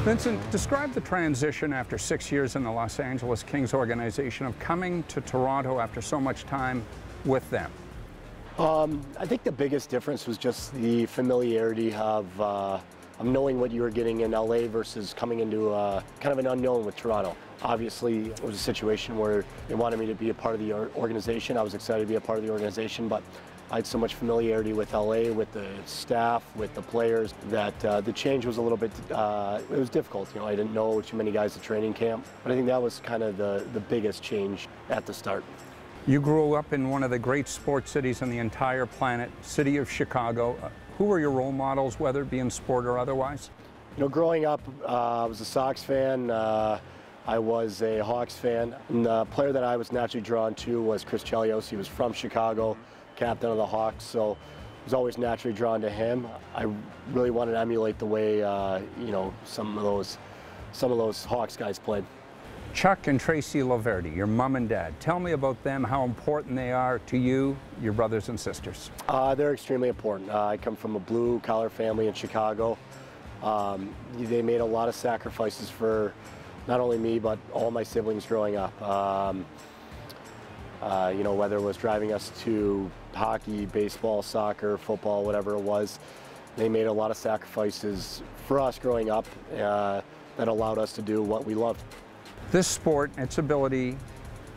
Vincent, describe the transition after 6 years in the Los Angeles Kings organization of coming to Toronto after so much time with them. I think the biggest difference was just the familiarity of knowing what you were getting in LA versus coming into kind of an unknown with Toronto. Obviously, it was a situation where they wanted me to be a part of the organization. I was excited to be a part of the organization, but I had so much familiarity with LA, with the staff, with the players, that the change was a little bit, it was difficult. You know, I didn't know too many guys at training camp, but I think that was kind of the biggest change at the start. You grew up in one of the great sports cities on the entire planet, city of Chicago. Who were your role models, whether it be in sport or otherwise? You know, growing up, I was a Sox fan. I was a Hawks fan. And the player that I was naturally drawn to was Chris Chelios. He was from Chicago, captain of the Hawks, so I was always naturally drawn to him. I really wanted to emulate the way you know, some of those Hawks guys played. Chuck and Tracy Loverde, your mom and dad. Tell me about them, how important they are to you, your brothers and sisters. They're extremely important. I come from a blue-collar family in Chicago. They made a lot of sacrifices for not only me, but all my siblings growing up. You know, whether it was driving us to hockey, baseball, soccer, football, whatever it was, they made a lot of sacrifices for us growing up that allowed us to do what we loved. This sport, its ability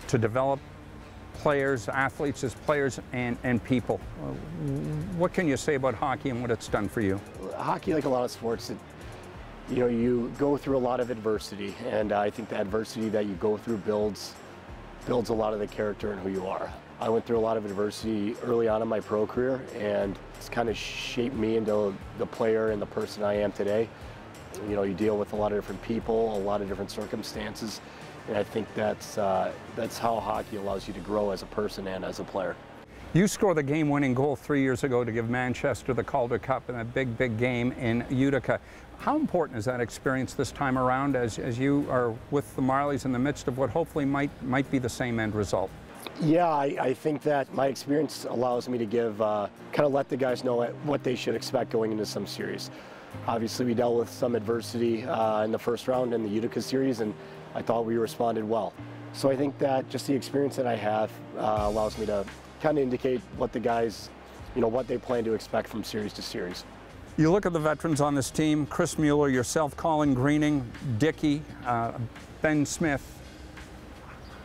to develop players, athletes as players and people. What can you say about hockey and what it's done for you? Hockey, like a lot of sports, you know, you go through a lot of adversity, and I think the adversity that you go through builds a lot of the character and who you are. I went through a lot of adversity early on in my pro career, and it's kind of shaped me into the player and the person I am today. You know, you deal with a lot of different people, a lot of different circumstances, and I think that's how hockey allows you to grow as a person and as a player. You scored the game-winning goal 3 years ago to give Manchester the Calder Cup in a big game in Utica. How important is that experience this time around as you are with the Marlies in the midst of what hopefully might be the same end result? Yeah, I think that my experience allows me to give, kind of let the guys know what they should expect going into some series. Obviously, we dealt with some adversity in the first round in the Utica series, and I thought we responded well. So I think that just the experience that I have allows me to kind of indicate what the guys, you know, what they plan to expect from series to series. You look at the veterans on this team, Chris Mueller, yourself, Colin Greening, Dickey, Ben Smith.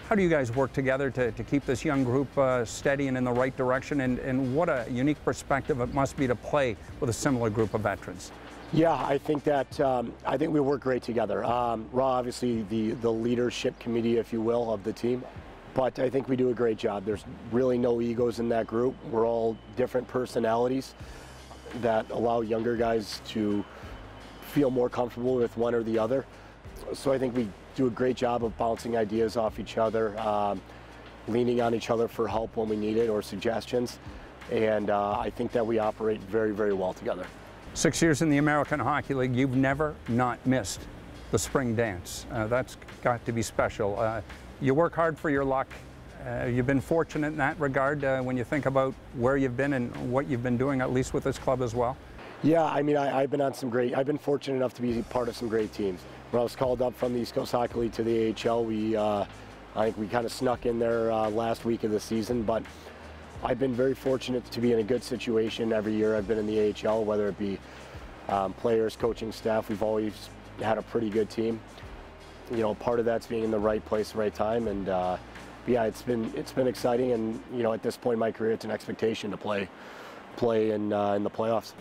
How do you guys work together to keep this young group steady and in the right direction? And what a unique perspective it must be to play with a similar group of veterans. Yeah, I think that I think we work great together. We're obviously the leadership committee, if you will, of the team, but I think we do a great job. There's really no egos in that group. We're all different personalities that allow younger guys to feel more comfortable with one or the other. So I think we do a great job of bouncing ideas off each other, leaning on each other for help when we need it or suggestions, and I think that we operate very well together. 6 years in the American Hockey League, you've never not missed the spring dance. That's got to be special. You work hard for your luck. You've been fortunate in that regard when you think about where you've been and what you've been doing, at least with this club as well. Yeah, I mean, I've been fortunate enough to be part of some great teams. When I was called up from the East Coast Hockey League to the AHL, I think we kind of snuck in there last week of the season, but I've been very fortunate to be in a good situation every year I've been in the AHL, whether it be players, coaching staff. We've always had a pretty good team. You know, part of that's being in the right place, right time, and yeah, it's been exciting. And you know, at this point in my career, it's an expectation to play in the playoffs.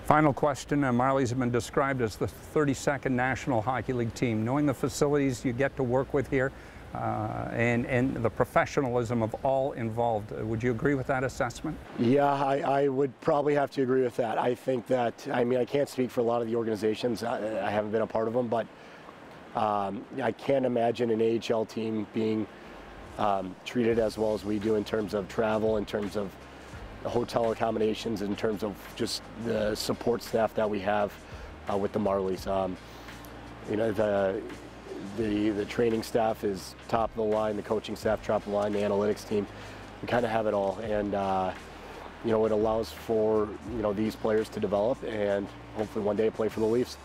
Final question: Marlies have been described as the 32nd National Hockey League team. Knowing the facilities you get to work with here, and the professionalism of all involved. Would you agree with that assessment? Yeah, I would probably have to agree with that. I think that, I mean, I can't speak for a lot of the organizations. I haven't been a part of them, but I can't imagine an AHL team being treated as well as we do in terms of travel, in terms of hotel accommodations, in terms of just the support staff that we have with the Marlies. You know, the training staff is top of the line, the coaching staff top of the line, the analytics team. We kind of have it all, and you know, it allows for, you know, these players to develop and hopefully one day play for the Leafs.